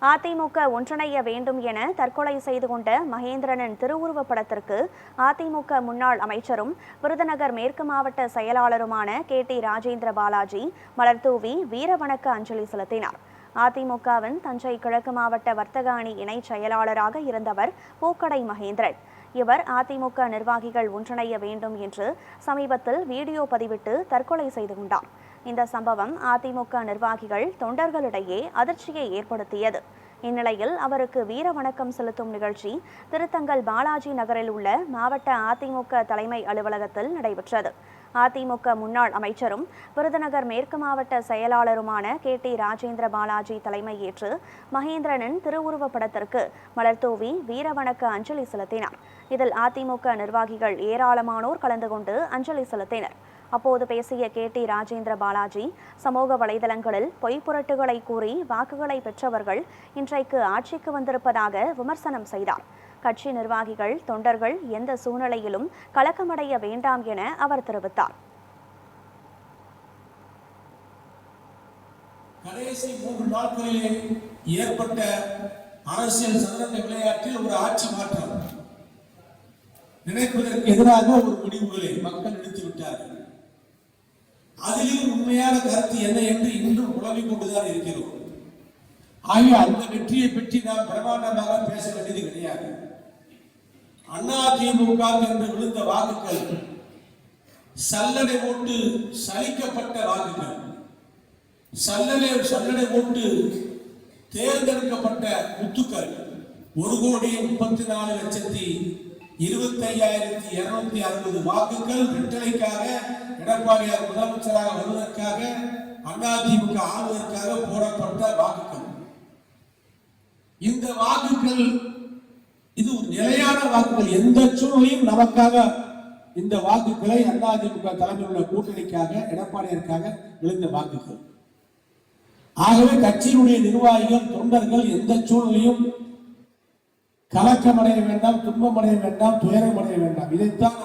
அதிமுக ஒன்றிணைய வேண்டும் என தற்கொலை செய்து கொண்ட மகேந்திரனின் திருவுருவப் படத்திற்கு அதிமுக முன்னாள் அமைச்சரும் விருதுநகர் மேற்கு மாவட்ட செயலாளருமான KT ராஜேந்திர பாலாஜி மலர்தூவி வீரவணக்க அஞ்சலி செலுத்தினார். அதிமுகவின் தஞ்சை கிழக்கு மாவட்ட வர்த்தக அணி இணைச் செயலாளராக இருந்தவர் பூக்கடை மகேந்திரன். இவர் அதிமுக நிர்வாகிகள் ஒன்றிணைய வேண்டும் என்று சமீபத்தில் வீடியோ பதிவிட்டு தற்கொலை செய்து கொண்டார். இந்த சம்பவம் அதிமுக நிர்வாகிகள் தொண்டர்களிடையே அதிர்ச்சியை ஏற்படுத்தியது. இந்நிலையில் அவருக்கு வீர வணக்கம் செலுத்தும் நிகழ்ச்சி திருத்தங்கல் பாலாஜி நகரில் உள்ள மாவட்ட அதிமுக தலைமை அலுவலகத்தில் நடைபெற்றது. அதிமுக முன்னாள் அமைச்சரும் விருதுநகர் மேற்கு மாவட்ட செயலாளருமான KT ராஜேந்திர பாலாஜி தலைமையேற்று மகேந்திரனின் திருவுருவப் படத்திற்கு மலர்தூவி வீரவணக்க அஞ்சலி செலுத்தினார். இதில் அதிமுக நிர்வாகிகள் ஏராளமானோர் கலந்து கொண்டு அஞ்சலி செலுத்தினர். அப்போது பேசிய KT ராஜேந்திர பாலாஜி, சமூக வலைதளங்களில் பொய்ப்புரட்டுகளை கூறி வாக்குகளை பெற்றவர்கள் இன்றைக்கு ஆட்சிக்கு வந்திருப்பதாக விமர்சனம் செய்தார். கட்சி நிர்வாகிகள், தொண்டர்கள் எந்த சூழ்நிலையிலும் கலக்கமடைய வேண்டாம் என அவர் தெரிவித்தார். கடைசி 3 நாட்களிலே ஏற்பட்ட அரசியல் சதுரங்க விளையாட்டில் ஒரு ஆட்சி மாற்றம் நினைப்பதற்கு எதிராக ஒரு முடிவுகளை மக்கள் எடுத்து விட்டார்கள். அதிலும் உண்மையான கருத்து என்ன என்று இன்றும் புலம்பிக் கொண்டுதான் இருக்கிறோம். ஆகிய அந்த வெற்றியை பற்றி நாம் பிரமாண்டமாக பேச வேண்டியது கிடையாது. அதிமுக என்று விழுந்த வாக்குகள் சல்லடை போட்டு சலிக்கப்பட்ட வாக்குகள், சல்லடை போட்டு தேர்ந்தெடுக்கப்பட்ட முத்துக்கள் 1,34,25,260 வாக்குகள் வெற்றிலைக்காக எடப்பாடியார் முதலமைச்சராக வருவதற்காக அதிமுக ஆளுவதற்காக போடப்பட்ட வாக்குகள். இந்த வாக்குகள் இது ஒரு நிலையான வாக்குகள். எந்த சூழ்நிலையும் நமக்காக இந்த வாக்குகளை அதிமுக தலைமையில் உள்ள கூட்டணிக்காக எடப்பாடியாருக்காக விழுந்த வாக்குகள். ஆகவே கட்சியினுடைய நிர்வாகிகள், தொண்டர்கள் எந்த சூழ்நிலையும் கலக்கமடைய வேண்டாம், துன்பமடைய வேண்டாம், துயரமடைய வேண்டாம். இதைத்தான்